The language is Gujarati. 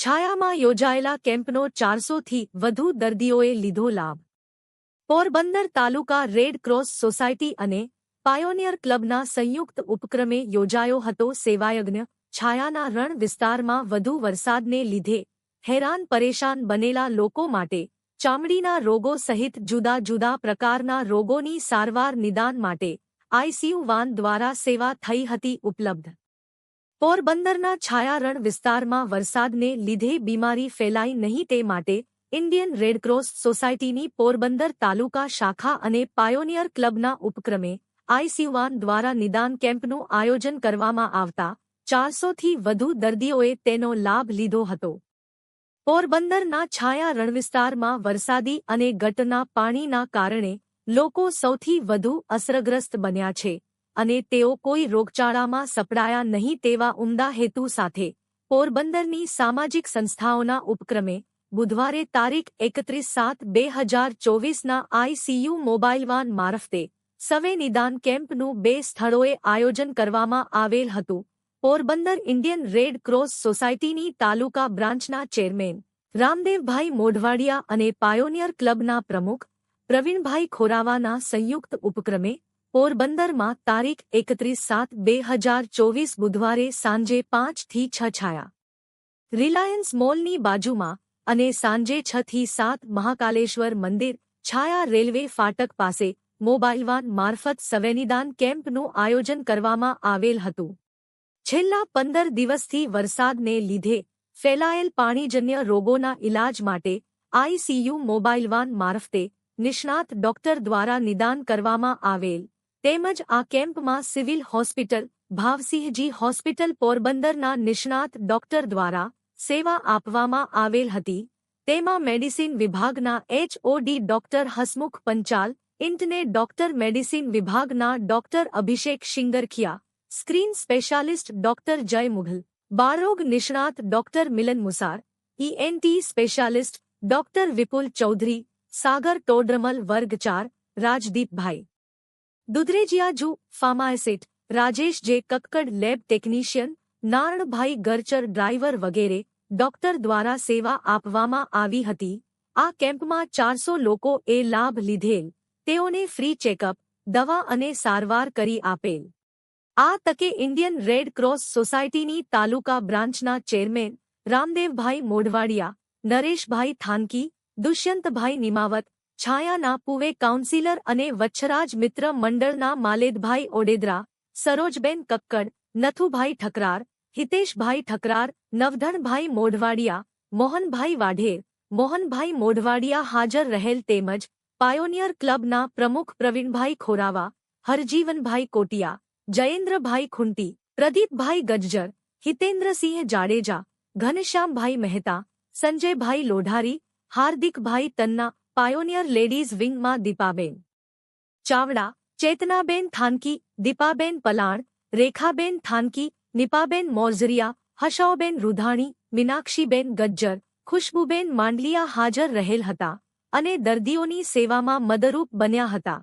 છાયામાં યોજાયેલા કેમ્પનો 400થી વધુ દર્દીઓએ લીધો લાભ. પોરબંદર તાલુકા રેડ ક્રોસ સોસાયટી અને પાયોનિયર ક્લબના સંયુક્ત ઉપક્રમે યોજાયો હતો સેવાયજ્ઞ. છાયાના રણ વિસ્તારમાં વધુ વરસાદને લીધે હેરાન પરેશાન બનેલા લોકો માટે ચામડીના રોગો સહિત જુદા જુદા પ્રકારના રોગોની સારવાર નિદાન માટે આઈસીયુ વાન દ્વારા સેવા થઈ હતી ઉપલબ્ધ. પોરબંદરના છાયા રણ વિસ્તારમાં વરસાદને લીધે બીમારી ફેલાય નહીં તે માટે ઇન્ડિયન રેડક્રોસ સોસાયટીની પોરબંદર તાલુકા શાખા અને પાયોનિયર ક્લબના ઉપક્રમે આઈસીયુ વાન દ્વારા નિદાન કેમ્પનું આયોજન કરવામાં આવતા 400થી વધુ દર્દીઓએ તેનો લાભ લીધો હતો. પોરબંદરના છાયા રણવિસ્તારમાં વરસાદી અને ગટરના પાણીના કારણે લોકો સૌથી વધુ અસરગ્રસ્ત બન્યા છે અને તેઓ કોઈ રોગચાળામાં સપડાયા નહીં તેવા ઉમદા હેતુ સાથે પોરબંદરની સામાજિક સંસ્થાઓના ઉપક્રમે બુધવારે તારીખ 31/7/2024ના આઈસીયુ મોબાઈલ વાન મારફતે સવે નિદાન કેમ્પનું 2 સ્થળોએ આયોજન કરવામાં આવેલ હતું. પોરબંદર ઇન્ડિયન રેડ ક્રોસ સોસાયટીની તાલુકા બ્રાન્ચના ચેરમેન રામદેવભાઈ મોઢવાડિયા અને પાયોનિયર ક્લબના પ્રમુખ પ્રવીણભાઈ ખોરાવાના સંયુક્ત ઉપક્રમે પોરબંદરમાં તારીખ 31/7/2024 બુધવારે સાંજે 5થી 6 છાયા રિલાયન્સ મોલની બાજુમાં અને સાંજે 6થી 7 મહાકાલેશ્વર મંદિર છાયા રેલવે ફાટક પાસે મોબાઈલ વાન મારફત સવેનિદાન કેમ્પનું આયોજન કરવામાં આવેલ હતું. છેલ્લા 15 દિવસથી વરસાદને લીધે ફેલાયેલ પાણીજન્ય રોગોના ઇલાજ માટે આઈસીયુ મોબાઈલ વાન મારફતે નિષ્ણાત ડોક્ટર દ્વારા નિદાન કરવામાં આવેલ તેમજ આ કેમ્પમાં સિવિલ હોસ્પિટલ ભાવસિંહજી હોસ્પિટલ પોરબંદરના નિષ્ણાત ડોક્ટર દ્વારા સેવા આપવામાં આવેલ હતી. તેમાં મેડિસિન વિભાગના HOD doctor Hasmukh Panchal, internet doctor medicine વિભાગના ડોક્ટર અભિષેક શિંગરખિયા, સ્ક્રીન સ્પેશિયાલિસ્ટ ડોક્ટર જય મુઘલ, બાળરોગ નિષ્ણાત ડોક્ટર મિલન મુસાર, ઈએનટી સ્પેશિયાલિસ્ટ ડોક્ટર વિપુલ ચૌધરી, સાગર ટોડરમલ વર્ગ 4, રાજદીપભાઈ દુધરેજિયાજુ ફાર્માસિસ્ટ, રાજેશ જે Kakkar lab technician, Naranbhai Garchar driver વગેરે ડોક્ટર દ્વારા સેવા આપવામાં આવી હતી. આ કેમ્પમાં 400 લોકોએ લાભ લીધેલ. તેઓને ફ્રી ચેકઅપ, દવા અને સારવાર કરી આપેલ. આ તકે ઇન્ડિયન રેડ ક્રોસ સોસાયટીની તાલુકા બ્રાન્ચના ચેરમેન રામદેવભાઈ મોઢવાડિયા, નરેશભાઈ થાનકી, દુષ્યંતભાઈ નિમાવત, છાયાના પૂવે કાઉન્સિલર અને વચ્છરાજ મિત્ર મંડળના માલેદભાઈ ઓડેદરા, સરોજબેન કક્કડ, નથુભાઈ ઠકરાર, હિતેશભાઈ ઠકરાર, નવધણભાઈ મોઢવાડિયા, મોહનભાઈ વાઢેર, મોહનભાઈ મોઢવાડિયા હાજર રહેલ તેમજ પાયોનિયર ક્લબના પ્રમુખ પ્રવીણભાઈ ખોરાવા, હરજીવનભાઈ કોટિયા, જયેન્દ્રભાઈ ખુંટી, પ્રદીપભાઈ ગજ્જર, હિતેન્દ્રસિંહ જાડેજા, ઘનશ્યામભાઈ મહેતા, સંજયભાઈ લોઢારી, હાર્દિકભાઈ તન્ના, પાયોનિયર લેડીઝ વિંગમાં દીપાબેન ચાવડા, ચેતનાબેન થાનકી, દીપાબેન પલાણ, રેખાબેન થાનકી, નિપાબેન મોરઝરિયા, હશાઓબેન રૂધાણી, મીનાક્ષીબેન ગજ્જર, ખુશ્બુબેન માંડલિયા હાજર રહેલ હતા અને દર્દીઓની સેવામાં મદરૂપ બન્યા હતા.